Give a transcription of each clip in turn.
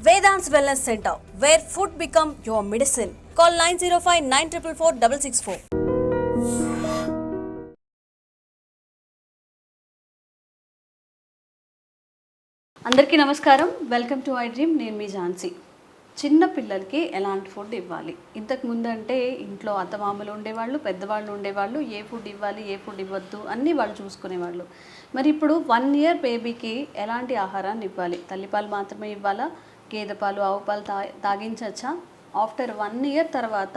Vedant's Wellness Center, where food become your medicine. Call 905-944-664. అందరికీ నమస్కారం. Welcome to I dream. నేను మీ ఝాన్సీ. చిన్న పిల్లలకి ఎలాంటి ఫుడ్ ఇవ్వాలి? ఇంతకు ముందు అంటే ఇంట్లో అత్తమామలు ఉండేవాళ్ళు, పెద్దవాళ్ళు ఉండేవాళ్ళు, ఏ ఫుడ్ ఇవ్వాలి, ఏ ఫుడ్ ఇవ్వద్దు అన్నీ వాళ్ళు చూసుకునేవాళ్ళు. మరి ఇప్పుడు 1 year బేబీకి ఎలాంటి ఆహారాన్ని ఇవ్వాలి? తల్లిపాలు మాత్రమే ఇవ్వాలా? గేదె పాలు, ఆవు పాలు తాగించచ్చా? ఆఫ్టర్ 1 year తర్వాత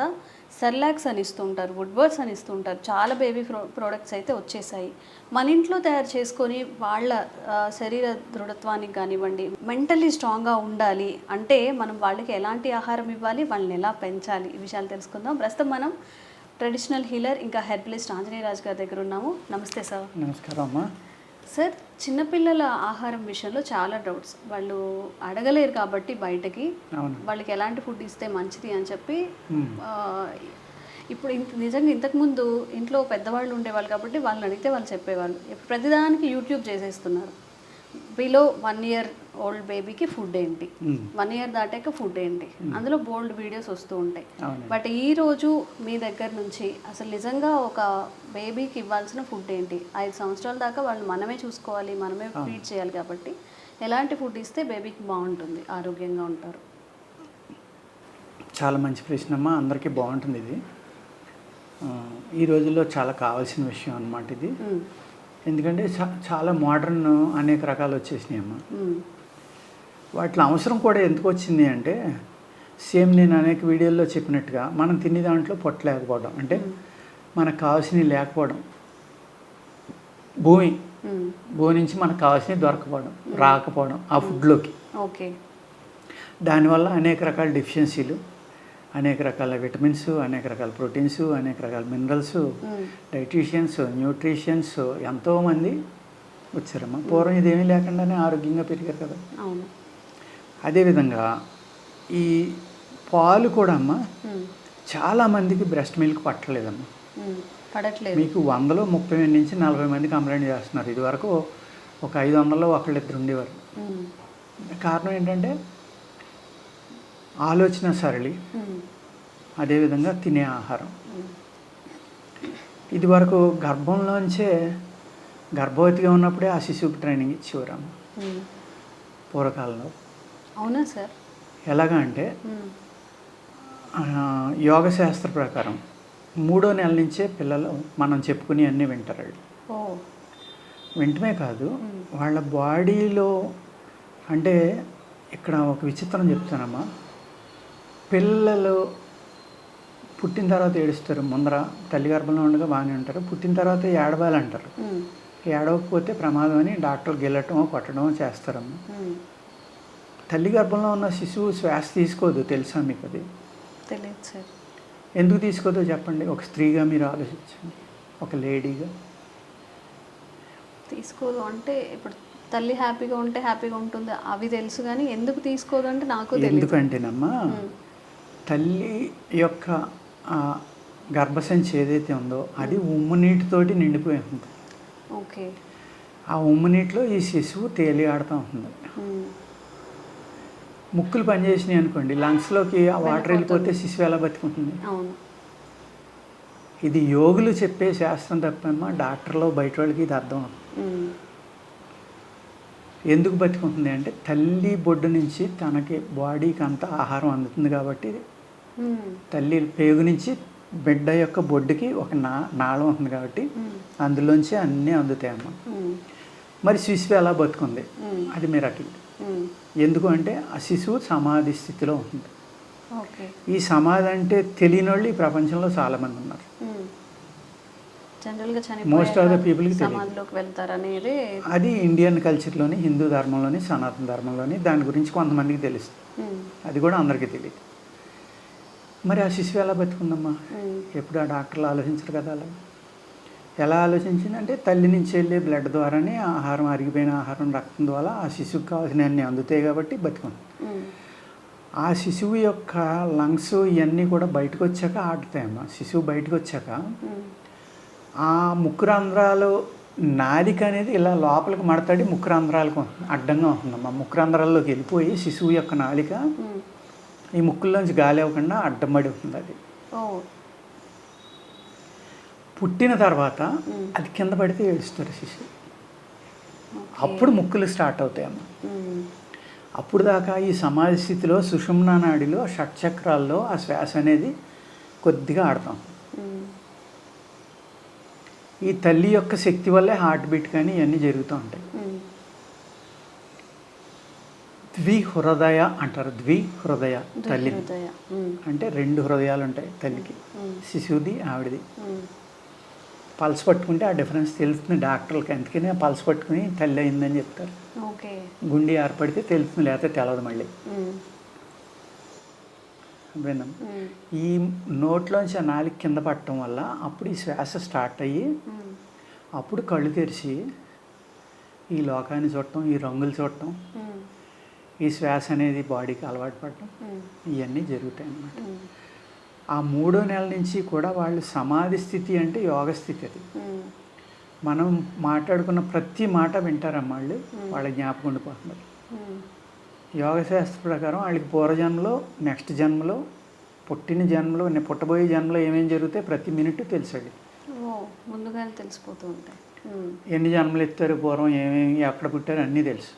సెర్లాక్స్ అని ఇస్తుంటారు, వుడ్వర్డ్స్ అని ఇస్తుంటారు. చాలా బేబీ ప్రోడక్ట్స్ అయితే వచ్చేసాయి. మన ఇంట్లో తయారు చేసుకొని వాళ్ళ శరీర దృఢత్వానికి కానివ్వండి, మెంటల్లీ స్ట్రాంగ్గా ఉండాలి అంటే మనం వాళ్ళకి ఎలాంటి ఆహారం ఇవ్వాలి, వాళ్ళని ఎలా పెంచాలి, ఈ విషయాలు తెలుసుకుందాం. ప్రస్తుతం మనం ట్రెడిషనల్ హీలర్ ఇంకా హెర్బలిస్ట్ ఆంజనేయరాజు గారి దగ్గర ఉన్నాము. నమస్తే సార్. నమస్కారం అమ్మా. సార్, చిన్నపిల్లల ఆహారం విషయంలో చాలా డౌట్స్. వాళ్ళు అడగలేరు కాబట్టి బయటకి వాళ్ళకి ఎలాంటి ఫుడ్ ఇస్తే మంచిది అని చెప్పి ఇప్పుడు నిజంగా ఇంతకుముందు ఇంట్లో పెద్దవాళ్ళు ఉండేవాళ్ళు కాబట్టి వాళ్ళని అడిగితే వాళ్ళు చెప్పేవాళ్ళు. ఇప్పుడు ప్రతిదానికి యూట్యూబ్ చేసేస్తున్నారు. బిలో 1 year ఓల్డ్ బేబీకి ఫుడ్ ఏంటి, 1 year దాటాక ఫుడ్ ఏంటి, అందులో బోల్డ్ వీడియోస్ వస్తూ ఉంటాయి. బట్ ఈరోజు మీ దగ్గర నుంచి అసలు నిజంగా ఒక బేబీకి ఇవ్వాల్సిన ఫుడ్ ఏంటి? 5 సంవత్సరాల దాకా వాళ్ళు మనమే చూసుకోవాలి, మనమే ఫీడ్ చేయాలి కాబట్టి ఎలాంటి ఫుడ్ ఇస్తే బేబీకి బాగుంటుంది, ఆరోగ్యంగా ఉంటారు? చాలా మంచి ప్రశ్న అమ్మా. అందరికీ బాగుంటుంది ఇది. ఈ రోజుల్లో చాలా కావాల్సిన విషయం అన్నమాట ఇది. ఎందుకంటే చాలా మోడర్న్ అనేక రకాలు వచ్చేసినాయి అమ్మ. వాటి అవసరం కూడా ఎందుకు వచ్చింది అంటే, సేమ్ నేను అనేక వీడియోల్లో చెప్పినట్టుగా మనం తినే దాంట్లో పొట్ట లేకపోవడం, అంటే మనకు కావాల్సినవి లేకపోవడం, భూమి నుంచి మనకు కావాల్సినవి దొరకపోవడం, రాకపోవడం ఆ ఫుడ్లోకి. ఓకే. దానివల్ల అనేక రకాల డెఫిషియన్సీలు, అనేక రకాల విటమిన్స్, అనేక రకాల ప్రోటీన్స్, అనేక రకాల మినరల్స్, డైటీషియన్స్, న్యూట్రిషన్స్ ఎంతోమంది వచ్చారమ్మా. పూర్వం ఇదేమీ లేకుండానే ఆరోగ్యంగా పెరిగారు కదా. అదేవిధంగా ఈ పాలు కూడా అమ్మ చాలామందికి బ్రెస్ట్ మిల్క్ పట్టలేదమ్మా. మీకు 100లో 30 నుంచి 40 మంది కంప్లైంట్ చేస్తున్నారు. ఇదివరకు ఒక 500లో ఒకళ్ళిద్దరు ఉండేవారు. కారణం ఏంటంటే ఆలోచన సరళి, అదేవిధంగా తినే ఆహారం. ఇది వరకు గర్భంలోంచే గర్భవతిగా ఉన్నప్పుడే ఆ శిశువుకి ట్రైనింగ్ ఇచ్చేవారమ్మ పూర్వకాలంలో. అవునా సార్? ఎలాగా అంటే యోగ శాస్త్ర ప్రకారం 3వ నెల నుంచే పిల్లలు మనం చెప్పుకుని అన్నీ వింటారు. వాళ్ళు వింటమే కాదు, వాళ్ళ బాడీలో అంటే ఇక్కడ ఒక విచిత్రం చెప్తానమ్మా. పిల్లలు పుట్టిన తర్వాత ఏడుస్తారు. ముందర తల్లి గర్భంలో ఉండగా బాగానే ఉంటారు. పుట్టిన తర్వాత ఏడవాలంటారు. ఏడవకపోతే ప్రమాదం అని డాక్టర్లు గిల్లటమో కొట్టడమో చేస్తారమ్మా. తల్లి గర్భంలో ఉన్న శిశువు శ్వాస తీసుకోదు, తెలుసా మీకు? అది తెలియదు సార్. ఎందుకు తీసుకోదో చెప్పండి. ఒక స్త్రీగా మీరు ఆలోచించండి, ఒక లేడీగా. తీసుకోదు అంటే ఇప్పుడు తల్లి హ్యాపీగా ఉంటే హ్యాపీగా ఉంటుంది అవి తెలుసు, కానీ ఎందుకు తీసుకోదు అంటే నాకు తెలియదు. ఎందుకంటేనమ్మా, తల్లి యొక్క గర్భసంచి ఏదైతే ఉందో అది ఉమ్ము నీటితోటి నిండిపోయి ఉంది. ఓకే. ఆ ఉమ్ము నీటిలో ఈ శిశువు తేలియాడుతూ ఉంటుంది. ముక్కులు పనిచేసినాయి అనుకోండి, లంగ్స్లోకి ఆ వాటర్ వెళ్ళిపోతే శిశువు ఎలా బతుకుంటుంది? ఇది యోగులు చెప్పే శాస్త్రం తప్పమ్మా. డాక్టర్లో బయట వాళ్ళకి ఇది అర్థం అవుతుంది. ఎందుకు బతుకుంటుంది అంటే తల్లి బొడ్డు నుంచి తనకి బాడీకి అంతా ఆహారం అందుతుంది కాబట్టి. తల్లి పేగు నుంచి బిడ్డ యొక్క బొడ్డుకి ఒక నాళం ఉంటుంది కాబట్టి అందులోంచి అన్నీ అందుతాయమ్మా. మరి శిశువు ఎలా బతుకుంది? అది మిరకిల్. ఎందుకు అంటే ఆ శిశువు సమాధి స్థితిలో ఉంటుంది. ఈ సమాధి అంటే తెలియని వాళ్ళు ఈ ప్రపంచంలో చాలామంది ఉన్నారు. మోస్ట్ ఆఫ్ ద పీపుల్కి తెలియదు. అది ఇండియన్ కల్చర్లోని, హిందూ ధర్మంలోని, సనాతన ధర్మంలోని దాని గురించి కొంతమందికి తెలుస్తుంది. అది కూడా అందరికీ తెలియదు. మరి ఆ శిశువు ఎలా బతుకుందమ్మా? ఎప్పుడు ఆ డాక్టర్లు ఆలోచించరు కదా. అలా ఎలా ఆలోచించిందంటే తల్లి నుంచి వెళ్ళే బ్లడ్ ద్వారానే ఆహారం, అరిగిపోయిన ఆహారం, రక్తం ద్వారా ఆ శిశువుకి కావాల్సిన అన్నీ అందుతాయి కాబట్టి బతుకుంది. ఆ శిశువు యొక్క లంగ్స్ ఇవన్నీ కూడా బయటకు వచ్చాక ఆడుతాయమ్మా. శిశువు బయటకు వచ్చాక ఆ ముక్కు రంధ్రాలు నాలిక అనేది ఇలా లోపలికి మడతాడి ముక్కురంధ్రాలకు అడ్డంగా ఉంటుందమ్మా. ముక్కురంధ్రాల్లోకి వెళ్ళిపోయి శిశువు యొక్క నాలిక ఈ ముక్కుల్లోంచి గాలి అవ్వకుండా అడ్డంబడి ఉంటుంది. అది పుట్టిన తర్వాత అది కింద పడితే ఏడుస్తారు శిశువు. అప్పుడు ముక్కులు స్టార్ట్ అవుతాయమ్మా. అప్పుడు దాకా ఈ సమాధి స్థితిలో సుషుమ్నా నాడిలో షట్చక్రాల్లో ఆ శ్వాస అనేది కొద్దిగా ఆడతాం. ఈ తల్లి యొక్క శక్తి వల్లే హార్ట్ బీట్ కానీ ఇవన్నీ జరుగుతూ ఉంటాయి. ద్విహృదయ అంటారు. ద్విహృదయ తల్లి అంటే 2 హృదయాలు ఉంటాయి తల్లికి, శిశువుది ఆవిడది. పల్స్ పట్టుకుంటే ఆ డిఫరెన్స్ తెలుస్తుంది డాక్టర్లకి. అందుకని ఆ పల్స్ పట్టుకుని తల్లి అయిందని చెప్తారు. గుండె ఏర్పడితే తెలుస్తుంది, లేకపోతే తెలవదు మళ్ళీ. విన్నాం. ఈ నోట్లోంచి ఆ నాలుగు కింద పట్టడం వల్ల అప్పుడు ఈ శ్వాస స్టార్ట్ అయ్యి అప్పుడు కళ్ళు తెరిచి ఈ లోకాన్ని చూడటం, ఈ రంగులు చూడటం, ఈ శ్వాస అనేది బాడీకి అలవాటు పడటం, ఇవన్నీ జరుగుతాయి అన్నమాట. ఆ 3వ నెల నుంచి కూడా వాళ్ళు సమాధి స్థితి అంటే యోగ స్థితి. అది మనం మాట్లాడుకున్న ప్రతి మాట వింటారమ్మా. వాళ్ళు వాళ్ళ జ్ఞాపకం ఉండిపోతున్నారు. యోగశాస్త్ర ప్రకారం వాళ్ళకి పూర్వజన్మలో, నెక్స్ట్ జన్మలో, పుట్టిన జన్మలో, పుట్టబోయే జన్మలో ఏమేమి జరుగుతాయి ప్రతి మినిట్ తెలుసండి. ముందుగానే తెలిసిపోతూ ఉంటాయి. ఎన్ని జన్మలు ఎత్తారు, పూర్వం ఏమేమి, ఎక్కడ పుట్టారు అన్నీ తెలుసు.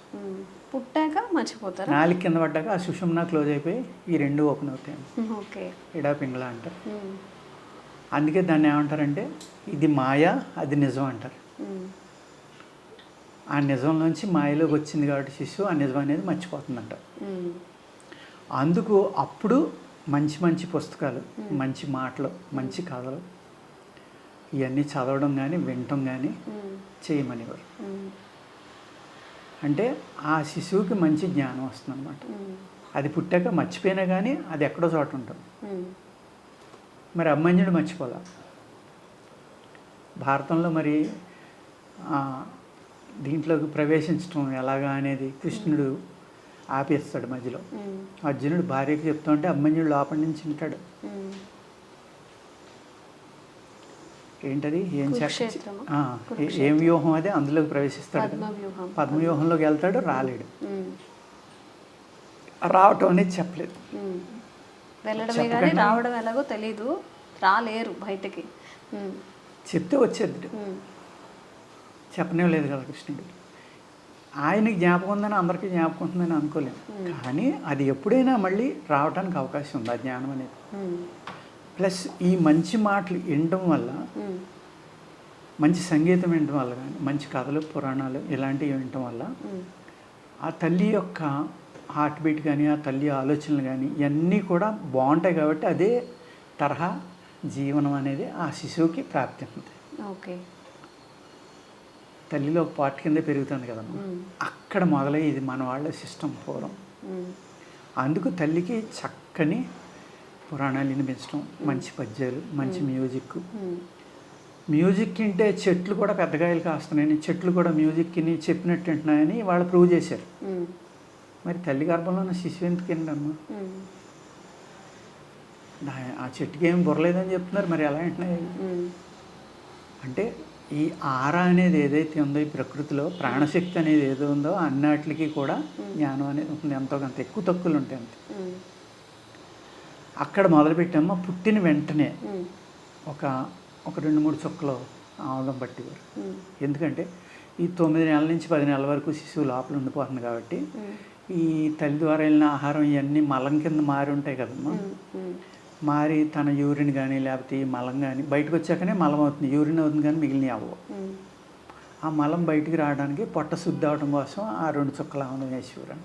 పుట్టాక మర్చిపోతారు. నాలుగు కింద పడ్డాక ఆ సుషుమ్నా క్లోజ్ అయిపోయి ఈ 2 ఓపెన్ అవుతాయి. ఓకే. ఇడా పింగళ అంటారు. అందుకే దాన్ని ఏమంటారంటే ఇది మాయ, అది నిజం అంటారు. ఆ నిజంలోంచి మాయలోకి వచ్చింది కాబట్టి శిశువు ఆ నిజం అనేది మర్చిపోతుందంట. అందుకు అప్పుడు మంచి మంచి పుస్తకాలు, మంచి మాటలు, మంచి కథలు ఇవన్నీ చదవడం కానీ వినటం కానీ చేయమనేవారు. అంటే ఆ శిశువుకి మంచి జ్ఞానం వస్తుంది అన్నమాట. అది పుట్టాక మర్చిపోయినా కానీ అది ఎక్కడో చోట ఉంటుంది. మరి అభిమన్యుడు మర్చిపోలే. భారతంలో మరి దీంట్లోకి ప్రవేశించడం ఎలాగా అనేది కృష్ణుడు ఆపేస్తాడు మధ్యలో. అర్జునుడు భార్యకి చెప్తా ఉంటే అభిమన్యుడు లోపల నుంచి వింటాడు. ఏంటది, ఏం వ్యూహం అది, అందులోకి ప్రవేశిస్తాడు. పద్మవ్యూహంలోకి వెళ్తాడు, రాలేడు. రావటం అనేది చెప్పలేదు. రావడం ఎలాగో తెలీదు, రాలేరు బయటకి. చెప్తే వచ్చేది, చెప్పనే లేదు కదా కృష్ణుడు. ఆయనకి జ్ఞాపకం ఉందని అందరికీ జ్ఞాపకం ఉంటుందని అనుకోలేము. కానీ అది ఎప్పుడైనా మళ్ళీ రావడానికి అవకాశం ఉంది ఆ జ్ఞానం అనేది. ప్లస్ ఈ మంచి మాటలు వినడం వల్ల, మంచి సంగీతం వినడం వల్ల కానీ, మంచి కథలు, పురాణాలు ఇలాంటివి వినటం వల్ల ఆ తల్లి యొక్క హార్ట్ బీట్ కానీ, ఆ తల్లి ఆలోచనలు కానీ ఇవన్నీ కూడా బాగుంటాయి. కాబట్టి అదే తరహా జీవనం అనేది ఆ శిశువుకి ప్రాప్తి అవుతుంది. ఓకే. తల్లిలో ఒక పార్ట్ కింద పెరుగుతుంది కదమ్మా. అక్కడ మొదలై ఇది మన వాళ్ళ సిస్టమ్ పూర్వం. అందుకు తల్లికి చక్కని పురాణాలు వినిపించడం, మంచి పద్యాలు, మంచి మ్యూజిక్ వింటే చెట్లు కూడా పెద్దగాయలు కాస్తున్నాయని, చెట్లు కూడా మ్యూజిక్ని చెప్పినట్టు వింటున్నాయని వాళ్ళు ప్రూవ్ చేశారు. మరి తల్లి గర్భంలో ఉన్న శిశువు ఎందుకు వింటమ్మా? ఆ చెట్టుకి ఏం బుర్రలేదని చెప్తున్నారు, మరి ఎలా వింటున్నాయి? అంటే ఈ ఆరా అనేది ఏదైతే ఉందో ఈ ప్రకృతిలో, ప్రాణశక్తి అనేది ఏదో ఉందో అన్నిటికి కూడా జ్ఞానం అనేది ఉంటుంది. ఎంతో కొంత ఎక్కువ తక్కువలు ఉంటాయి అంతే. అక్కడ మొదలుపెట్టామో పుట్టిన వెంటనే ఒక 2-3 చుక్కలు ఆముదం పట్టేవారు. ఎందుకంటే ఈ 9 నెలల నుంచి 10 నెలల వరకు శిశువు లోపల ఉండిపోతుంది కాబట్టి ఈ తల్లి ద్వారా వెళ్ళిన ఆహారం ఇవన్నీ మలం కింద మారి ఉంటాయి కదమ్మా. మారి తన యూరిన్ కానీ లేకపోతే ఈ మలం కానీ బయటకు వచ్చాకనే మలం అవుతుంది, యూరిన్ అవుతుంది కానీ మిగిలినవి అవ్వవు. ఆ మలం బయటికి రావడానికి పొట్ట శుద్ధి అవడం కోసం ఆ 2 చుక్కలు ఆముదం వేసేవారని.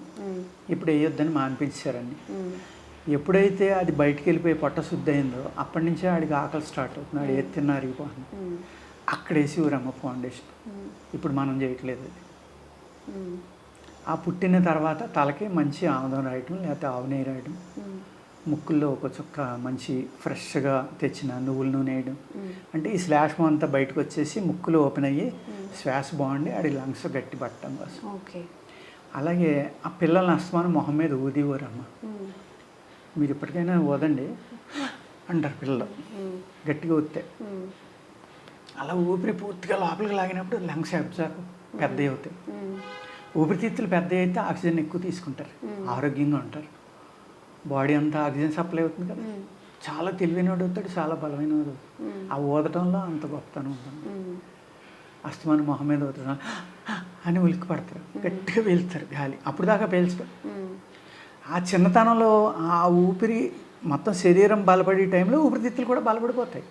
ఇప్పుడు వేయొద్దని మానిపించారని. ఎప్పుడైతే అది బయటికి వెళ్ళిపోయి పొట్ట శుద్ధి అయిందో అప్పటి నుంచే ఆడికి ఆకలి స్టార్ట్ అవుతుంది, ఆడు ఏది తిన్నా అరిగిపోతుంది. అక్కడ వేసేవారమ్మ ఫౌండేషన్. ఇప్పుడు మనం చేయట్లేదు అది. ఆ పుట్టిన తర్వాత తలకి మంచి ఆముదం రాయటం, లేకపోతే ఆవు నెయ్యి రాయటం, ముక్కుల్లో ఒక చుక్క మంచి ఫ్రెష్గా తెచ్చిన నువ్వుల నూనె వేయడం. అంటే ఈ శ్లాష్మం అంతా బయటకు వచ్చేసి ముక్కులు ఓపెన్ అయ్యి శ్వాస బాగుండి ఆడి లంగ్స్ గట్టి పట్టడం కోసం. అలాగే ఆ పిల్లల్ని అస్తమానం మొహం మీద ఊదివారమ్మ. మీరు ఇప్పటికైనా ఊదండి అంటారు పిల్లలు, గట్టిగా ఊదితే. అలా ఊపిరి పూర్తిగా లోపలికి లాగినప్పుడు లంగ్స్ అబ్జర్వ్ పెద్దవి అవుతాయి. ఊపిరితిత్తులు పెద్దవి అయితే ఆక్సిజన్ ఎక్కువ తీసుకుంటారు, ఆరోగ్యంగా ఉంటారు. బాడీ అంతా ఆక్సిజన్ సప్లై అవుతుంది కదా. చాలా తెలివైనవాడు అవుతాడు, చాలా బలమైనవాడు అవుతాడు. ఆ ఊదటంలో అంత గొప్పతనం ఉంటుంది. అస్తమానం మొహం మీద అవుతుంది అని ఉలిక్కి పడతారు, గట్టిగా పీల్చుతారు గాలి, అప్పుడు దాకా పీల్చడం. ఆ చిన్నతనంలో ఆ ఊపిరి మొత్తం శరీరం బలపడే టైంలో ఊపిరితిత్తులు కూడా బలపడిపోతాయి.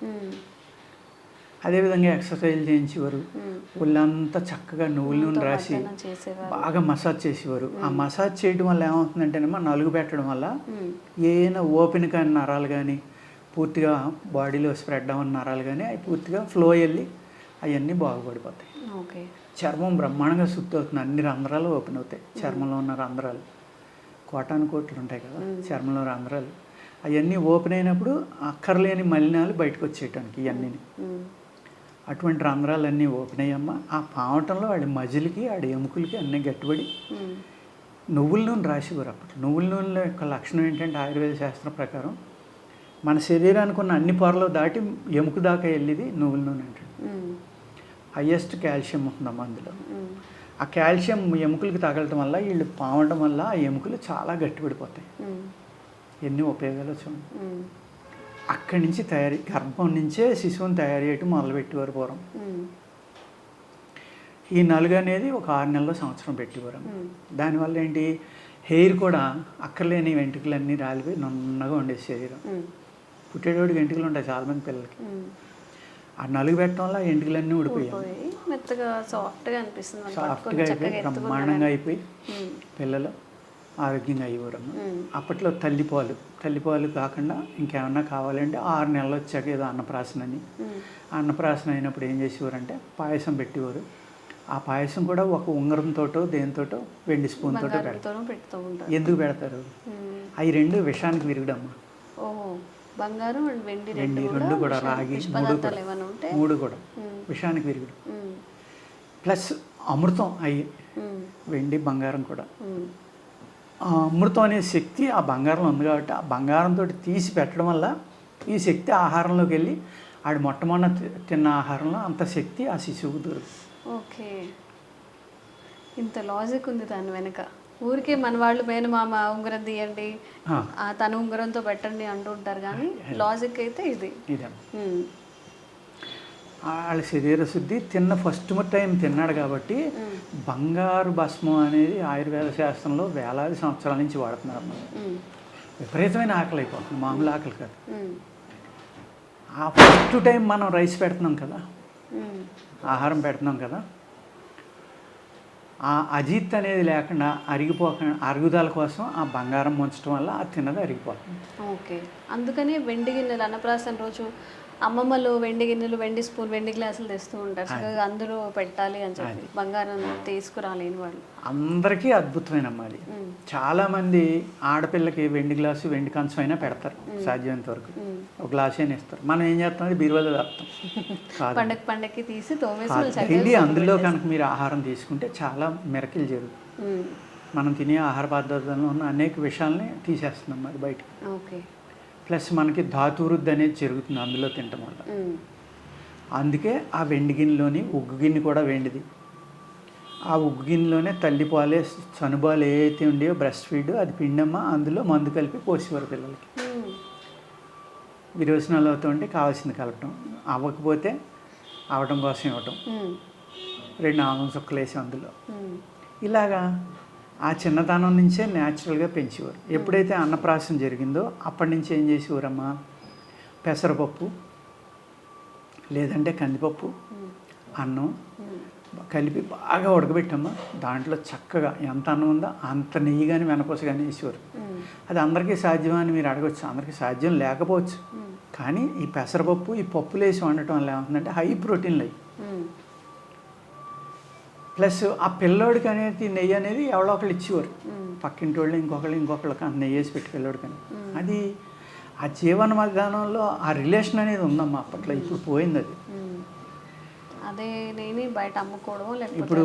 అదేవిధంగా ఎక్సర్సైజ్ చేయించేవారు, ఒళ్ళంతా చక్కగా నువ్వుల నూనె రాసి బాగా మసాజ్ చేసేవారు. ఆ మసాజ్ చేయడం వల్ల ఏమవుతుందంటేనేమో నలుగు పెట్టడం వల్ల ఏమైనా ఓపెన్ కాని నరాలు కానీ, పూర్తిగా బాడీలో స్ప్రెడ్ అవ్వని నరాలు కానీ అవి పూర్తిగా ఫ్లో వెళ్ళి అవన్నీ బాగుపడిపోతాయి. చర్మం బ్రహ్మాండంగా శుద్ధి అవుతుంది, అన్ని రంధ్రాలు ఓపెన్ అవుతాయి. చర్మంలో ఉన్న రంధ్రాలు కోటాను కోట్లు ఉంటాయి కదా చర్మంలో రంధ్రాలు, అవన్నీ ఓపెన్ అయినప్పుడు అక్కర్లేని మలినాలు బయటకు వచ్చేయటానికి ఇవన్నీ. అటువంటి రంధ్రాలన్నీ ఓపెన్ అయ్యమ్మ ఆ పావటంలో వాడి మజిల్కి వాడి ఎముకలకి అన్నీ గట్టిపడి నువ్వుల నూనె రాసేవారు. అప్పట్లో నువ్వుల నూనె యొక్క లక్షణం ఏంటంటే ఆయుర్వేద శాస్త్రం ప్రకారం మన శరీరానికి ఉన్న అన్ని పొరలు దాటి ఎముక దాకా వెళ్ళేది నువ్వుల నూనె అంటాడు. హయ్యెస్ట్ కాల్షియం ఉంటుందమ్మా అందులో. ఆ కాల్షియం ఎముకలకి తగలటం వల్ల వీళ్ళు పావడం వల్ల ఆ ఎముకలు చాలా గట్టిపడిపోతాయి. ఎన్ని ఉపయోగాలు చూడండి. అక్కడి నుంచి గర్భం నుంచే శిశువుని తయారు చేయటం మొదలుపెట్టేవారు పూర్వం. ఈ నలుగు అనేది ఒక 6 నెలల సంవత్సరం పెట్టేవారు. దానివల్ల ఏంటి, హెయిర్ కూడా అక్కర్లేని వెంట్రుకలన్నీ రాలిపోయి నున్నగా ఉండేది శరీరం. పుట్టేటోడికి వెంట్రుకలు ఉంటాయి చాలామంది పిల్లలకి. ఆ నలుగు పెట్టడం వల్ల వెంట్రుకలన్నీ ఊడిపోయాయి, మెత్తగా సాఫ్ట్గా అయిపోయి బ్రహ్మాండంగా అయిపోయి పిల్లలు ఆరోగ్యంగా అయ్యేవారమ్మ. అప్పట్లో తల్లిపాలు కాకుండా ఇంకేమన్నా కావాలంటే 6 నెలలు వచ్చాక ఏదో అన్నప్రాసన అని, అన్నప్రాసన అయినప్పుడు ఏం చేసేవారంటే పాయసం పెట్టేవారు. ఆ పాయసం కూడా ఒక ఉంగరంతోటో దేనితోటో వెండి స్పూన్తో పెడుతూ ఉంటారు. ఎందుకు పెడతారు? అవి రెండు విషానికి విరుగుడమ్మా. బంగారం అండ్ వెండి రెండు కూడా, రాగి మూడు కూడా విషానికి విరుగుడు. ప్లస్ అమృతం అయ్యి వెండి బంగారం కూడా. ఆ అమృతం అనే శక్తి ఆ బంగారంలో ఉంది కాబట్టి ఆ బంగారంతో తీసి పెట్టడం వల్ల ఈ శక్తి ఆహారంలోకి వెళ్ళి ఆడు మొట్టమొదటి తిన్న ఆహారంలో అంత శక్తి ఆ శిశువుకు దొరుకుతుంది. ఓకే, ఇంత లాజిక్ ఉంది దాని వెనక. ఊరికే మన వాళ్ళు మేనమామ ఉంగరం తీయండి, తన ఉంగరంతో పెట్టండి అంటుంటారు, కానీ లాజిక్ అయితే ఇది. వాళ్ళ శరీర శుద్ధి ఫస్ట్ టైం తిన్నాడు కాబట్టి బంగారు భస్మం అనేది ఆయుర్వేద శాస్త్రంలో వేలాది సంవత్సరాల నుంచి వాడుతున్నారు. విపరీతమైన ఆకలి అయిపోతుంది, మామూలు ఆకలి కాదు. ఆ ఫస్ట్ టైం మనం రైస్ పెడుతున్నాం కదా, ఆహారం పెడుతున్నాం కదా, ఆ అజిత్ అనేది లేకుండా అరుగుదల కోసం ఆ బంగారం ముంచడం వల్ల ఆ తిన్నది అరిగిపోతుంది. ఓకే, అందుకని వెండి గిన్నెలు అన్నప్రాసన రోజు అమ్మమ్మలు వెండి గిన్నెలు, వెండి స్పూన్, వెండి గ్లాసులు తెస్తూ ఉంటారు. అందరూ పెట్టాలి అని చెప్పి, బంగారం తీసుకురాలేని వాళ్ళు అందరికీ అద్భుతమైన అది. చాలామంది ఆడపిల్లకి వెండి గ్లాసు, వెండి కంచం అయినా పెడతారు సాధ్యమైనంత వరకు, ఒక గ్లాస్ అయినా ఇస్తారు. మనం ఏం చేస్తాం, బీరువాలో దాస్తాం. పండగకి తీసి తోమేసి అందులో కనుక మీరు ఆహారం తీసుకుంటే చాలా మెరకిల్ జరుగుతుంది. మనం తినే ఆహార పదార్థంలో ఉన్న అనేక విషయాల్ని తీసేస్తున్నాం అది బయటకు. ఓకే, ప్లస్ మనకి ధాతువృద్ధి అనేది జరుగుతుంది అందులో తినటం వల్ల. అందుకే ఆ వెండి గిన్నెలోని ఉగ్గు గిన్నె కూడా వెండిది. ఆ ఉగ్గు గిన్నెలోనే తల్లిపాలే చనుబాలు ఏవైతే ఉండేవో బ్రెస్ట్ ఫీడ్ అది పిండమ్మ, అందులో మందు కలిపి పోసేవారు పిల్లలకి. విరోచనాలు అవుతుంటే కావాల్సింది కలపటం, అవ్వకపోతే అవటం కోసం ఇవ్వటం, 2 ఆవం చుక్కలు వేసి అందులో. ఇలాగా ఆ చిన్నతనం నుంచే న్యాచురల్గా పెంచేవారు. ఎప్పుడైతే అన్నప్రాసన జరిగిందో అప్పటి నుంచి ఏం చేసేవారమ్మా, పెసరపప్పు లేదంటే కందిపప్పు, అన్నం కలిపి బాగా ఉడకబెట్టమ్మా, దాంట్లో చక్కగా ఎంత అన్నం ఉందో అంత నెయ్యి కానీ వెనపూస కానీ వేసేవారు. అది అందరికీ సాధ్యమని మీరు అడగచ్చు, అందరికీ సాధ్యం లేకపోవచ్చు. కానీ ఈ పెసరపప్పు ఈ పప్పులు వేసి వండటం వల్ల ఏమవుతుందంటే హై ప్రోటీన్లు అయ్యి, ప్లస్ ఆ పిల్లోడికి అనేది నెయ్యి అనేది ఎవరో ఒకళ్ళు ఇచ్చేవారు, పక్కింటి వాళ్ళు ఇంకొకళ్ళకి నెయ్యి వేసి పెట్టి పిల్లోడికని. అది ఆ జీవన విధానంలో ఆ రిలేషన్ అనేది ఉందమ్మా అప్పట్లో, ఇప్పుడు పోయింది అది. అదే నేను బయట అమ్ముకోవడం. ఇప్పుడు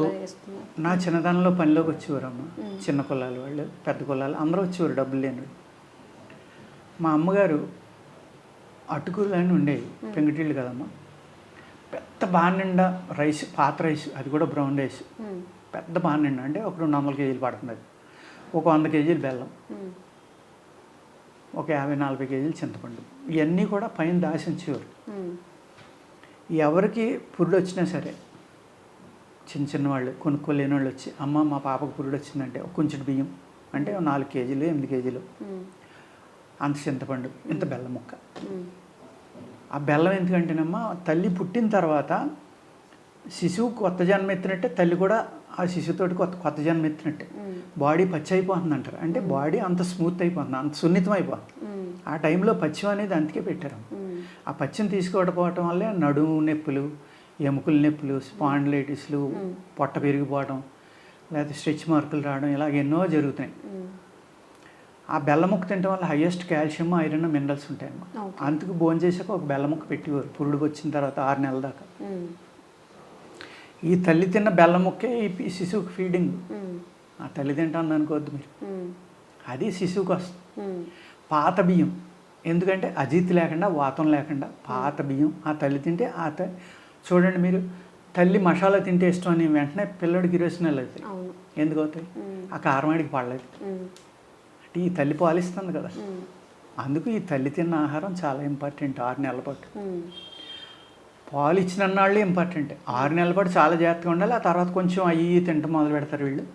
నా చిన్నతనంలో పనిలోకి వచ్చేవారమ్మ, చిన్న కులాలు వాళ్ళు, పెద్ద కులాలు అందరూ వచ్చేవారు, డబ్బులు లేని. మా అమ్మగారు అటుకులు అని ఉండేవి, పెంకుటిళ్ళు కదమ్మా, పెద్ద బానిండా రైస్, పాత రైస్, అది కూడా బ్రౌన్ రైస్, ఉమ్, పెద్ద బానిండా అంటే ఒక 200 కేజీలు పడుతుంది. అది ఒక 100 కేజీలు బెల్లం, ఉమ్, ఒక 50-40 కేజీలు చింతపండు, ఇవన్నీ కూడా పైన దాసి ఉంచేవారు. ఉమ్, ఎవరికి పురుడు వచ్చినా సరే, చిన్న వాళ్ళు కొనుక్కోలేని వాళ్ళు వచ్చి, అమ్మ మా పాపకు పురుడు వచ్చిందంటే ఒక కొంచెం బియ్యం అంటే 4 కేజీలు 8 కేజీలు, ఉమ్, అంత చింతపండు, ఇంత బెల్లం ముక్క. ఉమ్, ఆ బెల్లం ఎందుకంటేనమ్మా, తల్లి పుట్టిన తర్వాత శిశువు కొత్త జన్మ ఎత్తినట్టే తల్లి కూడా ఆ శిశువుతోటి కొత్త జన్మ ఎత్తినట్టే. ఉమ్, బాడీ పచ్చి అయిపోతుంది అంటారు, అంటే బాడీ అంత స్మూత్ అయిపోతుంది, అంత సున్నితం అయిపోతుంది. ఉమ్, ఆ టైంలో పచ్చిమ అనేది అందుకే పెట్టారు. ఉమ్, ఆ పచ్చిని తీసుకోకపోవటం వల్లే నడుము నొప్పులు, ఎముకల నొప్పులు, స్పాండిలైటిస్లు, పొట్ట పెరిగిపోవడం, లేకపోతే స్ట్రెచ్ మార్కులు రావడం, ఇలాగ ఎన్నో జరుగుతున్నాయి. ఉమ్, ఆ బెల్లం ముక్క తినడం వల్ల హైయెస్ట్ కాల్షియం, ఐరన్, మినరల్స్ ఉంటాయన్నమాట. ఓకే. అందుకు భోజనం చేసాక ఒక బెల్లం ముక్క పెట్టేవారు పురుడు వచ్చిన తర్వాత 6 నెలల దాకా. ఉమ్, ఈ తల్లి తిన్న బెల్లం ముక్కే ఈ శిశువుకి ఫీడింగ్. ఉమ్, ఆ తల్లి తింటాను అనుకోవద్దు మీరు, ఉమ్, అది శిశువుకి వస్తుంది. ఉమ్, పాత బియ్యం, ఎందుకంటే అజీతి లేకుండా, వాతం లేకుండా పాత బియ్యం ఆ తల్లి తింటే చూడండి మీరు, తల్లి మసాలా తింటే ఇష్టం అని వెంటనే పిల్లడికి కిరోసినాలు అవుతాయి. అవును. ఎందుకు అవుతాయి? ఉమ్, ఆ కారవాడికి పడలేదు. ఉమ్, అంటే ఈ తల్లి పాలిస్తుంది కదా, ఉమ్, అందుకు ఈ తల్లి తిన్న ఆహారం చాలా ఇంపార్టెంట్. 6 నెలల పాటు ఉమ్, పాలు ఇచ్చిన నాళ్ళు ఇంపార్టెంట్. 6 నెలల పాటు చాలా జాగ్రత్తగా ఉండాలి. ఆ తర్వాత కొంచెం అయ్యి తింటం మొదలు పెడతారు వీళ్ళు.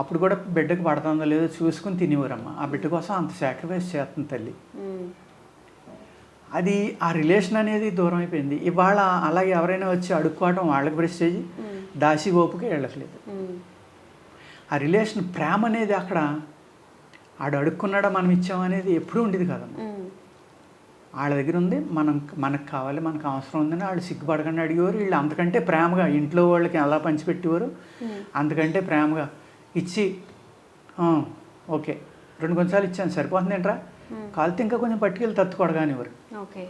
అప్పుడు కూడా బిడ్డకు పడుతుందో లేదో చూసుకుని తినేవారమ్మ. ఆ బిడ్డ కోసం అంత సాక్రిఫైస్ చేస్తుంది తల్లి. ఉమ్, అది ఆ రిలేషన్ అనేది దూరం అయిపోయింది. ఇవాళ అలాగే ఎవరైనా వచ్చి అడుక్కోవటం వాళ్ళకి ప్రెస్టేజ్, ఉమ్, దాసి ఓపుకి వెళ్ళట్లేదు. ఉమ్, ఆ రిలేషన్, ప్రేమ అనేది అక్కడ ఆడు అడుక్కున్నాడా మనం ఇచ్చాం అనేది ఎప్పుడూ ఉండేది కాదమ్మా. ఉమ్, వాళ్ళ దగ్గర ఉంది, మనకు కావాలి, మనకు అవసరం ఉందని వాళ్ళు సిగ్గుపడకుండా అడిగేవారు. వీళ్ళు అంతకంటే ప్రేమగా ఇంట్లో వాళ్ళకి ఎలా పంచిపెట్టేవారు, ఉమ్, అంతకంటే ప్రేమగా ఇచ్చి ఓకే 2 కొంచెం ఇచ్చాను సరిపోతుంది ఏంట్రా, కాలితే ఇంకా కొంచెం పట్టుకెళ్ళి తత్తుకొడగానివ్వరు. ఓకే.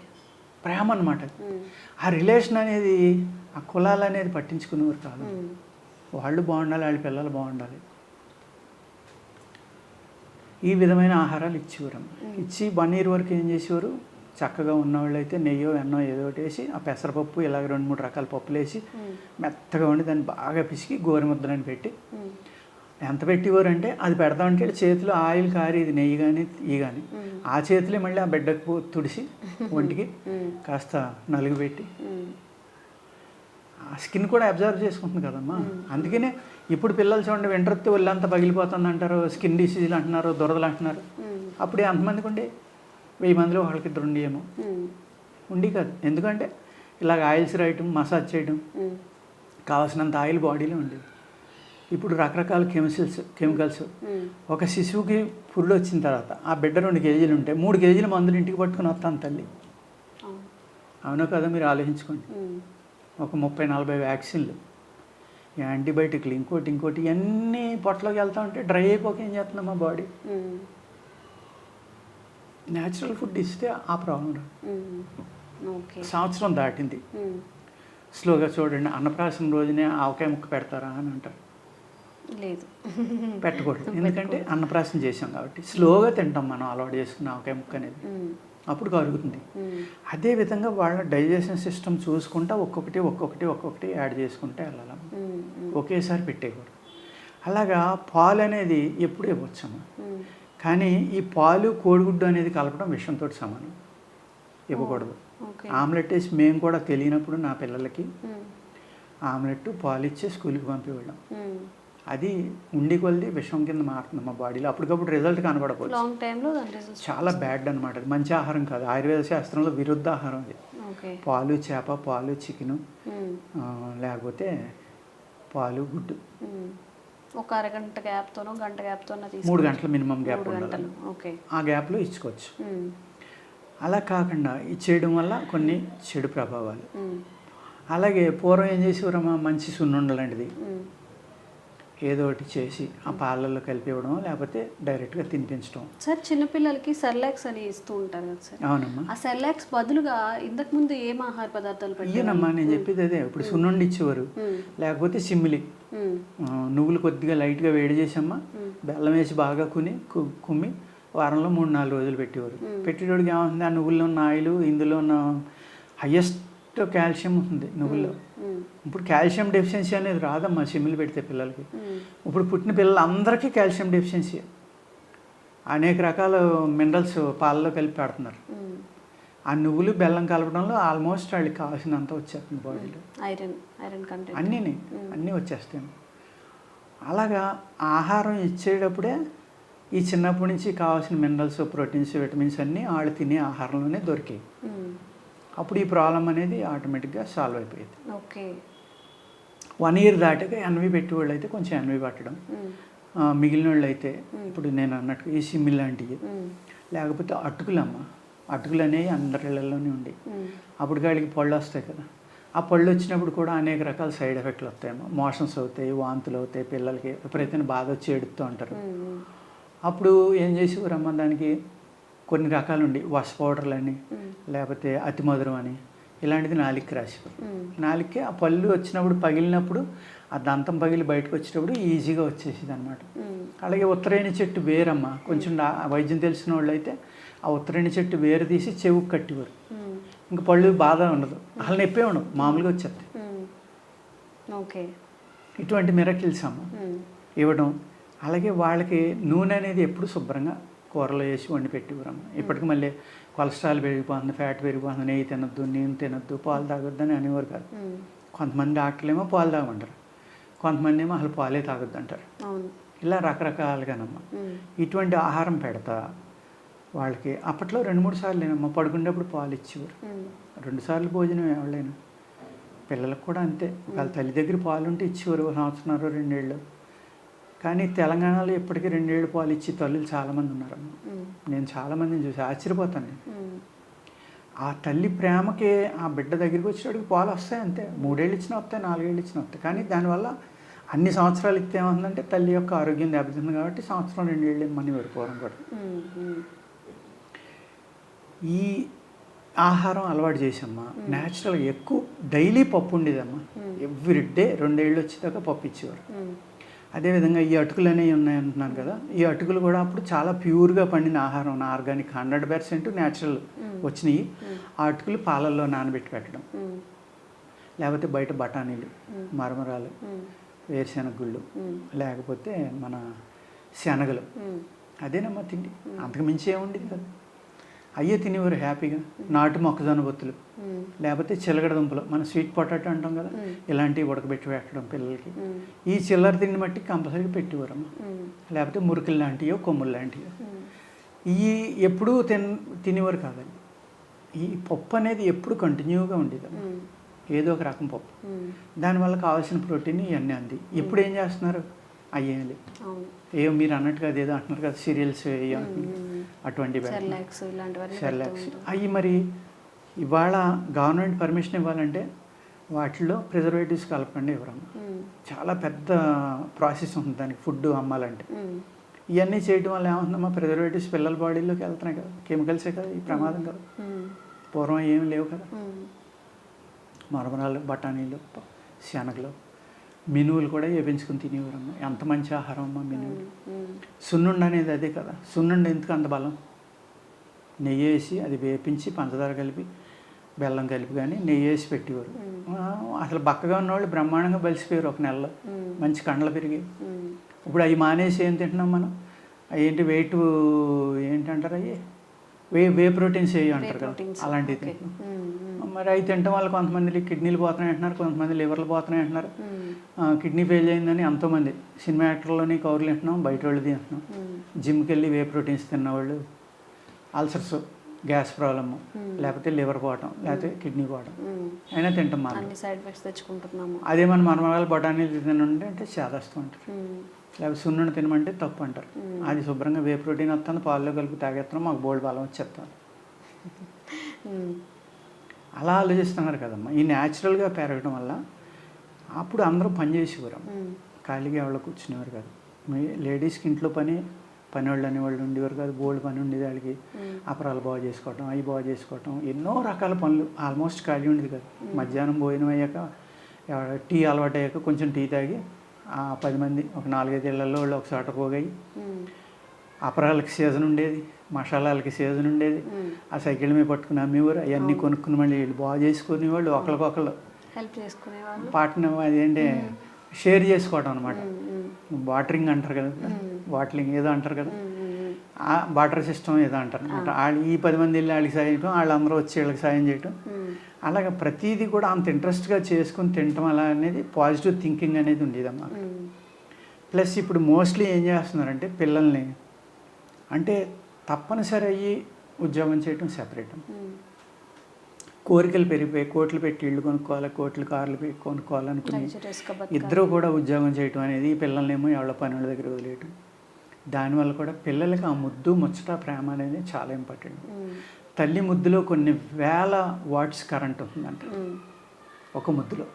ప్రేమ అనమాట. ఉమ్, ఆ రిలేషన్ అనేది, ఆ కులాలు అనేది పట్టించుకునేవారు కాదు. ఉమ్, వాళ్ళు బాగుండాలి, వాళ్ళ పిల్లలు బాగుండాలి, ఈ విధమైన ఆహారాలు ఇచ్చేవారు. ఇచ్చి 1 year వరకు ఏం చేసేవారు, చక్కగా ఉన్నవాళ్ళు అయితే నెయ్యో ఎన్నో ఏదో ఒకటి వేసి, ఆ పెసరపప్పు ఇలాగ 2-3 రకాల పప్పులు వేసి ఉమ్, మెత్తగా వండి దాన్ని బాగా పిసికి గోరుముద్దలని పెట్టి, ఉమ్, ఎంత పెట్టేవారు అంటే అది పెడదామంటే చేతిలో ఆయిల్ కారి, ఇది నెయ్యి కానీ ఈ కానీ ఉమ్, ఆ చేతులే మళ్ళీ ఆ బిడ్డకు తుడిసి ఒంటికి ఉమ్, కాస్త నలుగు పెట్టి, ఉమ్, ఆ స్కిన్ కూడా అబ్జర్వ్ చేసుకుంటుంది కదమ్మా. అందుకనే ఇప్పుడు పిల్లలు చూడండి, వెంట్రత్తి ఒళ్ళంతా పగిలిపోతుంది అంటారు, స్కిన్ డిసీజులు అంటున్నారు, దురదలు అంటున్నారు. ఉమ్, అప్పుడే అంతమందికి ఉండే 1000 మందిలో ఒకళ్ళకి 2 ఉండేమో, ఉమ్, ఉండి కాదు. ఎందుకంటే ఇలాగ ఆయిల్స్ రాయటం, మసాజ్ చేయడం, ఉమ్, కావాల్సినంత ఆయిల్ బాడీలో ఉండేది. ఇప్పుడు రకరకాల కెమికల్స్. ఉమ్, ఒక శిశువుకి పురుడు వచ్చిన తర్వాత ఆ బిడ్డ 2 కేజీలు ఉంటే 3 కేజీల మందులు ఇంటికి పట్టుకుని వస్తాను తల్లి. అవును. అవునో కదా మీరు ఆలోచించుకోండి. ఉమ్, ఒక 30-40 వ్యాక్సిన్లు, యాంటీబయాటిక్లు, ఇంకోటి ఇవన్నీ పొట్టలోకి వెళ్తా ఉంటే డ్రై అయిపోక ఏం చేస్తుంది మా బాడీ. ఉమ్, న్యాచురల్ ఫుడ్ ఇస్తే ఆ ప్రాబ్లం రాదు. ఉమ్, ఓకే. సంవత్సరం దాటింది, ఉమ్, స్లోగా చూడండి, అన్నప్రాసం రోజునే ఆవకాయ ముక్క పెడతారా అని అంటారు. లేదు. పెట్టకూడదు, ఎందుకంటే అన్నప్రాసం చేసాం కాబట్టి. స్లోగా తింటాం మనం, అలవాటు చేసుకున్న ఆవకాయ ముక్క అనేది, ఉమ్, అప్పుడు కరుగుతుంది. ఉమ్, అదేవిధంగా వాళ్ళ డైజెషన్ సిస్టమ్ చూసుకుంటా ఒక్కొక్కటి యాడ్ చేసుకుంటే వెళ్ళాలి, ఉమ్, ఉమ్, ఒకేసారి పెట్టేయకూడదు. అలాగా పాలు అనేది ఎప్పుడు ఇవ్వచ్చమ్మా. ఉమ్, కానీ ఈ పాలు కోడిగుడ్డు అనేది కలపడం విషంతో సమానం, ఇవ్వకూడదు. ఓకే. ఆమ్లెట్ వేసి మేము కూడా తెలియనప్పుడు నా పిల్లలకి ఉమ్, ఆమ్లెట్ పాలు ఇచ్చి స్కూల్కి పంపివ్వడం, ఉమ్, అది ఉండి కొలిది విషం కింద మారుతుంది మా బాడీలో. అప్పటికప్పుడు రిజల్ట్ కనబడకపోవచ్చు, లాంగ్ టైంలో దాని రిజల్ట్స్. చాలా బ్యాడ్ అనమాట. అది మంచి ఆహారం కాదు, ఆయుర్వేద శాస్త్రంలో విరుద్ధ ఆహారం అది. ఓకే. పాలు చేప, పాలు చికెను, ఉమ్, లేకపోతే పాలు గుడ్డు, ఉమ్, ఒక అరగంట గ్యాప్తోనో గంట గ్యాప్తోనో 3 గంటల మినిమం గ్యాప్ 3 ఉండాలి. గంటలు. ఓకే. ఆ గ్యాప్లో ఇచ్చుకోవచ్చు. ఉమ్, అలా కాకుండా ఇచ్చేయడం వల్ల కొన్ని చెడు ప్రభావాలు. ఉమ్, అలాగే పూర్వం ఏం చేసేవారమ్మా, మంచి సున్నుండ లాంటిది ఉమ్, ఏదో ఒకటి చేసి ఆ పాలల్లో కలిపి ఇవ్వడం, లేకపోతే డైరెక్ట్గా తినిపించడం. సార్ చిన్నపిల్లలకి సెర్లాక్స్ అని ఇస్తూ ఉంటారు కదా సార్. అవునమ్మా, ఆ సెర్లాక్స్ బదులుగా ఇంతకుముందు ఏం ఆహార పదార్థాలు ఇయ్యనమ్మా, నేను చెప్పేది అదే. ఇప్పుడు సున్నుండి ఇచ్చేవారు, లేకపోతే సిమ్మిలి, నువ్వులు కొద్దిగా లైట్గా వేడి చేసమ్మా, బెల్లం వేసి బాగా కుమ్మి వారంలో 3-4 రోజులు పెట్టేవారు. పెట్టేటోడికి ఏమవుతుంది, ఆ నువ్వుల్లో ఉన్న ఆయిల్, ఇందులో ఉన్న హయ్యెస్ట్ కాల్షియం ఉంటుంది నువ్వుల్లో. ఇప్పుడు కాల్షియం డెఫిషియన్సీ అనేది రాదమ్మా సిమ్మిలు పెడితే పిల్లలకి. ఇప్పుడు పుట్టిన పిల్లలందరికీ కాల్షియం డెఫిషియన్సీ. అనేక రకాల మినరల్స్ పాలలో కలిపి పెడుతున్నారు. ఆ నువ్వులు బెల్లం కలపడంలో ఆల్మోస్ట్ వాళ్ళకి కావాల్సినంత వచ్చేస్తుంది బాడీలో. ఐరన్ కంటెంట్ అన్నీ వచ్చేస్తాయి. అలాగా ఆహారం ఇచ్చేటప్పుడే ఈ చిన్నప్పటి నుంచి కావాల్సిన మినరల్స్, ప్రోటీన్స్, విటమిన్స్ అన్నీ వాళ్ళు తినే ఆహారంలోనే దొరికాయి. అప్పుడు ఈ ప్రాబ్లం అనేది ఆటోమేటిక్గా సాల్వ్ అయిపోయింది. ఓకే. 1 year దాటాక ఎన్వి పెట్టేవాళ్ళు అయితే కొంచెం ఎన్వి పట్టడం, మిగిలిన వాళ్ళు అయితే ఇప్పుడు నేను అన్నట్టు ఈ సిమ్మిల్ లాంటివి, లేకపోతే అటుకులు అనేవి అందరి ఇళ్ళల్లోనే ఉండి అప్పుడు వాళ్ళకి పళ్ళు వస్తాయి కదా. ఆ పళ్ళు వచ్చినప్పుడు కూడా అనేక రకాల సైడ్ ఎఫెక్ట్లు వస్తాయేమో. మోషన్స్ అవుతాయి, వాంతులు అవుతాయి, పిల్లలకి విపరీతమైన బాధ వచ్చి ఏడుస్తూ ఉంటారు. అప్పుడు ఏం చేసేవారమ్మ, దానికి కొన్ని రకాలు ఉండి వస్ పౌడర్లు అని, లేకపోతే అతి మధురం అని, ఇలాంటిది నాలుగుకి రాసేవారు. నాలుగుకి ఆ పళ్ళు వచ్చినప్పుడు పగిలినప్పుడు ఆ దంతం పగిలి బయటకు వచ్చేటప్పుడు ఈజీగా వచ్చేసేది అనమాట. అలాగే ఉత్తరాయణ చెట్టు వేరమ్మ, కొంచెం వైద్యం తెలిసిన వాళ్ళు అయితే ఆ ఉత్తరాయణ చెట్టు వేరు తీసి చెవుకు కట్టేవారు. ఇంకా పళ్ళు బాధ ఉండదు, అసలు నొప్పే ఉండదు, మామూలుగా వచ్చేది. ఓకే. ఇటువంటి మిరకిల్స్ అమ్మ ఇవ్వడం. అలాగే వాళ్ళకి నూనె అనేది ఎప్పుడు శుభ్రంగా కూరలో వేసి వండి పెట్టివ్వరమ్మ. ఇప్పటికి మళ్ళీ కొలెస్ట్రాల్ పెరిగిపోతుంది, ఫ్యాట్ పెరిగిపోతుంది, నెయ్యి తినొద్దు, నేను తినొద్దు, పాలు తాగొద్దు అని అనేవారు కాదు. కొంతమంది డాక్టర్లు ఏమో పాలు తాగమంటారు, కొంతమంది ఏమో అసలు పాలే తాగొద్దు అంటారు. ఇలా రకరకాలుగానమ్మ ఇటువంటి ఆహారం పెడతా వాళ్ళకి. అప్పట్లో 2-3 సార్లు ఏనమ్మా పడుకునేటప్పుడు పాలు ఇచ్చేవారు. 2 సార్లు భోజనం ఎవరైనా పిల్లలకు కూడా అంతే. వాళ్ళ తల్లి దగ్గర పాలు ఉంటే ఇచ్చేవారు 1 సంవత్సరం 2 ఏళ్ళు. కానీ తెలంగాణలో ఇప్పటికీ 2 ఏళ్ళు పాలు ఇచ్చి తల్లులు చాలామంది ఉన్నారమ్మ. నేను చాలామందిని చూసి ఆశ్చర్యపోతాను. ఆ తల్లి ప్రేమకి ఆ బిడ్డ దగ్గరికి వచ్చేటప్పటికి పాలు వస్తాయి అంతే. 3 ఏళ్ళు ఇచ్చినా వస్తాయి, 4 ఏళ్ళు ఇచ్చినా వస్తాయి. కానీ దానివల్ల అన్ని సంవత్సరాలు ఇస్తే ఏమవుతుందంటే తల్లి యొక్క ఆరోగ్యం దెబ్బతింది కాబట్టి సంవత్సరం 2 ఏళ్ళు ఇమ్మని వరిపోవడం కూడా. ఈ ఆహారం అలవాటు చేసమ్మా. న్యాచురల్గా ఎక్కువ డైలీ పప్పు ఉండేదమ్మా. ఎవ్రీ డే 2 ఏళ్ళు వచ్చేదాకా పప్పు ఇచ్చేవారు. అదేవిధంగా ఈ అటుకులు అనేవి ఉన్నాయంటున్నాను కదా, ఈ అటుకులు కూడా అప్పుడు చాలా ప్యూర్గా పండిన ఆహారం, ఆర్గానిక్ 100% న్యాచురల్ వచ్చినాయి. ఆ అటుకులు పాలల్లో నానబెట్టి పెట్టడం, లేకపోతే బయట బఠానీలు, మరమరాలు, వేరుశెనగ గుళ్ళు, లేకపోతే మన శనగలు, అదేనమ్మా తిండి. అంతకుమించి ఏముండేది కదా. అయ్యే తినేవారు హ్యాపీగా. నాటు మొక్కజొన్న బొత్తులు, లేకపోతే చిలగడ దుంపలు, మన స్వీట్ పొటాటో అంటాం కదా, ఇలాంటివి ఉడకబెట్టి పెట్టడం పిల్లలకి. ఈ చిల్లర తిండి మట్టి కంపల్సరీగా పెట్టేవారమ్మ. లేకపోతే మురుకులు లాంటివో, కొమ్ములు లాంటివో. ఈ ఎప్పుడూ తినేవారు కాదండి. ఈ పప్పు అనేది ఎప్పుడు కంటిన్యూగా ఉండేదమ్మా, ఏదో ఒక రకం పప్పు. దానివల్ల కావాల్సిన ప్రోటీన్ ఇవన్నీ అంది. ఇప్పుడు ఏం చేస్తున్నారు, అయ్యేయాలి ఏమో మీరు అన్నట్టుగా అదేదో అంటున్నారు కదా, సీరియల్స్ అటువంటి సెర్లాక్స్ అవి. మరి ఇవాళ గవర్నమెంట్ పర్మిషన్ ఇవ్వాలంటే వాటిల్లో ప్రిజర్వేటివ్స్ కలపండి ఎవరన్నా. చాలా పెద్ద ప్రాసెస్ ఉంటుంది దానికి, ఫుడ్ అమ్మాలంటే. ఇవన్నీ చేయడం వల్ల ఏమవుతుందమ్మా, ప్రిజర్వేటివ్స్ పిల్లల బాడీలోకి వెళ్తున్నాయి కదా, కెమికల్సే కదా, ఈ ప్రమాదం కదా. పూర్వం ఏమి లేవు కదా, మరమరాలు, బఠానీలు, శనగలు, మినువులు కూడా వేపించుకుని తినేవారమ్మ. ఎంత మంచి ఆహారం అమ్మ మినువులు. సున్నుండ అనేది అదే కదా. సున్నుండ ఎందుకు అంత బలం, నెయ్యి వేసి అది వేపించి పంచదార కలిపి బెల్లం కలిపి కానీ నెయ్యి వేసి పెట్టేవారు. అసలు బక్కగా ఉన్నవాళ్ళు బ్రహ్మాండంగా బలిసిపోయారు 1 నెలలో, మంచి కండలు పెరిగి. ఇప్పుడు అవి మానేసి ఏం తింటున్నాం మనం, ఏంటి వెయిట్ ఏంటంటారు, అవి వే ప్రోటీన్స్ వేయి అంటారు కదా, అలాంటివి తింటున్నాం. మరి అవి తినటం వల్ల కొంతమంది కిడ్నీలు పోతున్నాయి అంటున్నారు, కొంతమంది లివర్లు పోతున్నాయి అంటున్నారు. కిడ్నీ ఫెయిల్ అయిందని ఎంతోమంది సినిమా యాక్టర్లోని కౌరులు తింటున్నాం, బయట వాళ్ళు తింటున్నాం. జిమ్కి వెళ్ళి వే ప్రోటీన్స్ తిన్నవాళ్ళు అల్సర్స్, గ్యాస్ ప్రాబ్లము, లేకపోతే లివర్ పోవటం, లేకపోతే కిడ్నీ పోవటం, అయినా తింటాం మనం. సైడ్ ఎఫెక్ట్స్ తెచ్చుకుంటున్నాము. అదే మన మరమరాలు బఠానీలు తినండి అంటే చేదస్తూ అంటారు, లేకపోతే సున్నుండి తినమంటే తప్పు అంటారు. అది శుభ్రంగా వే ప్రోటీన్ వస్తుంది, పాల్లో కలిపి తాగేస్తున్నాం, మాకు బోల్డ్ బలం వచ్చేస్తాం. అలా ఆలోచిస్తున్నారు కదమ్మా. ఈ న్యాచురల్గా పెరగడం వల్ల అప్పుడు అందరూ పని చేసేవారు, ఖాళీగా ఎవరో కూర్చునేవారు కాదు. లేడీస్కి ఇంట్లో పనివాళ్ళు అనేవాళ్ళు ఉండేవారు కాదు, బోల్డ్ పని ఉండేది వాళ్ళకి. అపరాలు బాగు చేసుకోవటం, అవి బాగు చేసుకోవటం, ఎన్నో రకాల పనులు. ఆల్మోస్ట్ ఖాళీ ఉండేది కాదు. మధ్యాహ్నం భోజనం అయ్యాక టీ అలవాటు అయ్యాక కొంచెం టీ తాగి 10 మంది ఒక 4-5 ఇళ్లలో వాళ్ళు ఒక చోట పోగాయి. అపరాలకి సీజన్ ఉండేది, మసాలాలకి సీజన్ ఉండేది. ఆ సైకిల్ మీద పట్టుకుని అమ్మేవారు. అవన్నీ కొనుక్కుని మళ్ళీ వీళ్ళు బాగు చేసుకునేవాళ్ళు. ఒకరికొకళ్ళు హెల్ప్ చేసుకునేవాళ్ళు. పార్ట్నర్ అదేంటి షేర్ చేసుకోవడం అనమాట. వాటరింగ్ అంటారు కదా, బాటిలింగ్ ఏదో అంటారు కదా, ఆ వాటర్ సిస్టమ్ ఏదో అంటారు అనమాట. వాళ్ళు ఈ 10 మంది వెళ్ళి వాళ్ళకి సాయం చేయడం, వాళ్ళందరూ వచ్చి వీళ్ళకి సాయం చేయడం, అలాగే ప్రతిదీ కూడా అంత ఇంట్రెస్ట్గా చేసుకుని తినటం అలా అనేది పాజిటివ్ థింకింగ్ అనేది ఉండేదమ్మా. ప్లస్ ఇప్పుడు మోస్ట్లీ ఏం చేస్తున్నారంటే పిల్లల్ని అంటే తప్పనిసరి అయ్యి ఉద్యోగం చేయటం సెపరేట్. కోరికలు పెరిగిపోయి కోట్లు పెట్టి ఇళ్ళు కొనుక్కోవాలి, కోట్లు కార్లు పెట్టి కొనుక్కోవాలనుకుని ఇద్దరు కూడా ఉద్యోగం చేయటం అనేది పిల్లల్నేమో ఎవరి పనుల దగ్గర వదిలేయటం. దానివల్ల కూడా పిల్లలకి ఆ ముద్దు ముచ్చట ప్రేమ అనేది చాలా ఇంపార్టెంట్. తల్లి ముద్దులో కొన్ని వేల వాట్స్ కరెంట్ ఉంటుందంట ఒక ముద్దులో.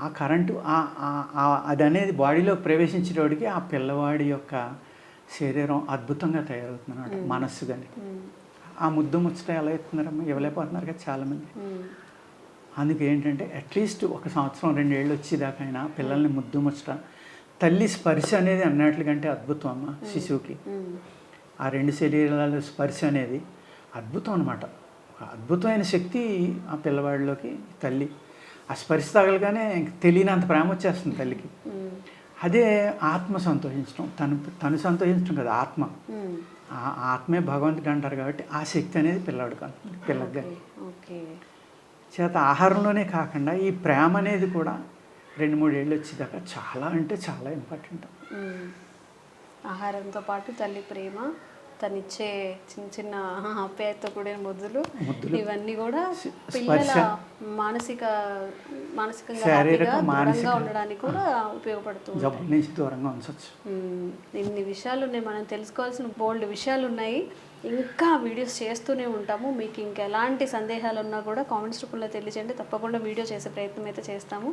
ఆ కరెంటు అది అనేది బాడీలో ప్రవేశించేటోడికి ఆ పిల్లవాడి యొక్క శరీరం అద్భుతంగా తయారవుతుంది అన్నమాట, మనస్సు కానీ. ఆ ముద్దు ముచ్చట ఎలా ఇస్తున్నారమ్మా, ఇవ్వలేకపోతున్నారు కదా చాలామంది. అందుకే ఏంటంటే అట్లీస్ట్ 1 సంవత్సరం 2 ఏళ్ళు వచ్చేదాకా అయినా పిల్లల్ని ముద్దు ముచ్చట, తల్లి స్పర్శ అనేది అన్నట్లుగంటే అద్భుతం అమ్మ శిశువుకి. ఆ 2 శరీరాల స్పర్శ అనేది అద్భుతం అనమాట. అద్భుతమైన శక్తి ఆ పిల్లవాడిలోకి తల్లి. ఆ స్పర్శ తగలగానే తెలియనంత ప్రేమ వచ్చేస్తుంది తల్లికి. అదే ఆత్మ సంతోషించడం, తను సంతోషించడం కదా ఆత్మ. ఆ ఆత్మే భగవంతుడు అంటారు కాబట్టి ఆ శక్తి అనేది పిల్లకి కానీ చేత ఆహారంలోనే కాకుండా ఈ ప్రేమ అనేది కూడా 2-3 ఏళ్ళు వచ్చేదాకా చాలా అంటే చాలా ఇంపార్టెంట్. ఆహారంతో పాటు తల్లి ప్రేమ, తనిచ్చే చిన్న చిన్న ఆప్యాయతతో కూడిన ముద్దులు, ఇవన్నీ కూడా పిల్లల మానసికంగా దూరంగా ఉండడానికి కూడా ఉపయోగపడుతుంది. జబ్బు నుంచి దూరంగా ఉంచవచ్చు. ఇన్ని విషయాలు ఉన్నాయి, మనం తెలుసుకోవాల్సిన బోల్డ్ విషయాలు ఉన్నాయి. ఇంకా వీడియోస్ చేస్తూనే ఉంటాము. మీకు ఇంకా ఎలాంటి సందేహాలు ఉన్నా కూడా కామెంట్స్ రూపంలో తెలియజేయండి. తప్పకుండా వీడియో చేసే ప్రయత్నం అయితే చేస్తాము.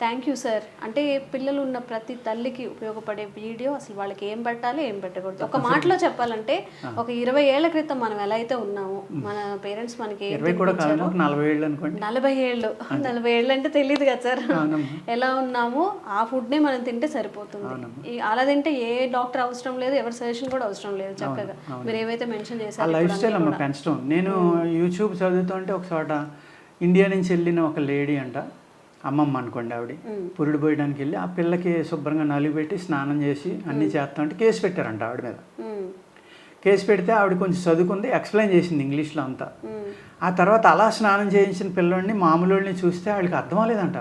Thank you sir. అంటే పిల్లలు ఉన్న ప్రతి తల్లికి ఉపయోగపడే వీడియో, అసలు వాళ్ళకి ఏం పెట్టాలి ఏం పెట్టకూడదు, ఒక మాటలో చెప్పాలంటే ఒక 20 ఏళ్ల క్రితం మనం ఎలా అయితే ఉన్నామో, మన పేరెంట్స్ మనకి 40 ఏళ్ళు అనుకోండి, 40 ఏళ్ళు అంటే తెలియదు కదా సార్, ఎలా ఉన్నామో ఆ ఫుడ్నే మనం తింటే సరిపోతుంది. అలా తింటే ఏ డాక్టర్ అవసరం లేదు, ఎవరి సజెషన్ కూడా అవసరం లేదు. చక్కగా మీరు ఏవైతే మెన్షన్ ఆ లైఫ్ స్టైల్ అమ్మ పెంచడం. నేను యూట్యూబ్ చదువుతుంటే ఒక చోట ఇండియా నుంచి వెళ్ళిన ఒక లేడీ అంట, అమ్మమ్మ అనుకోండి, ఆవిడ పురుడు పోయడానికి వెళ్ళి ఆ పిల్లకి శుభ్రంగా నలుగు పెట్టి స్నానం చేసి అన్నీ చేస్తామంటే కేసు పెట్టారంట ఆవిడ మీద. కేసు పెడితే ఆవిడ కొంచెం చదువుకుంది, ఎక్స్ప్లెయిన్ చేసింది ఇంగ్లీష్లో అంతా. ఆ తర్వాత అలా స్నానం చేయించిన పిల్లోడిని మామూలు వాళ్ళని చూస్తే వాళ్ళకి అర్థం అవ్వలేదంట,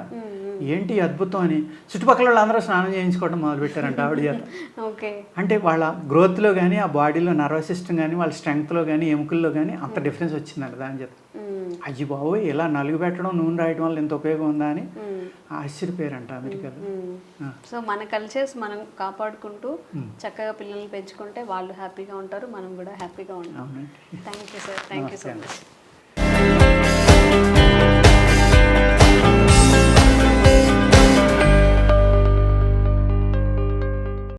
ఏంటి అద్భుతం అని. చుట్టుపక్కల వాళ్ళందరూ స్నానం చేయించుకోవడం మొదలుపెట్టారంట ఆవిడ చేత. అంటే వాళ్ళ గ్రోత్లో కానీ, ఆ బాడీలో నర్వస్ సిస్టమ్ కానీ, వాళ్ళ స్ట్రెంగ్త్లో కానీ, ఎముకల్లో కానీ అంత డిఫరెన్స్ వచ్చిందంట దాని చేత. అయ్యి బాబోయ్, ఇలా నలుగు పెట్టడం, నూనె రాయడం వల్ల ఎంత ఉపయోగం ఉందా అని ఆశ్చర్యపోయారంట అమెరికాలో. సో మన కల్చర్స్ మనం కాపాడుకుంటూ చక్కగా పిల్లల్ని పెంచుకుంటే వాళ్ళు హ్యాపీగా ఉంటారు, మనం కూడా హ్యాపీగా ఉంటాం. Thank you sir, thank you so much.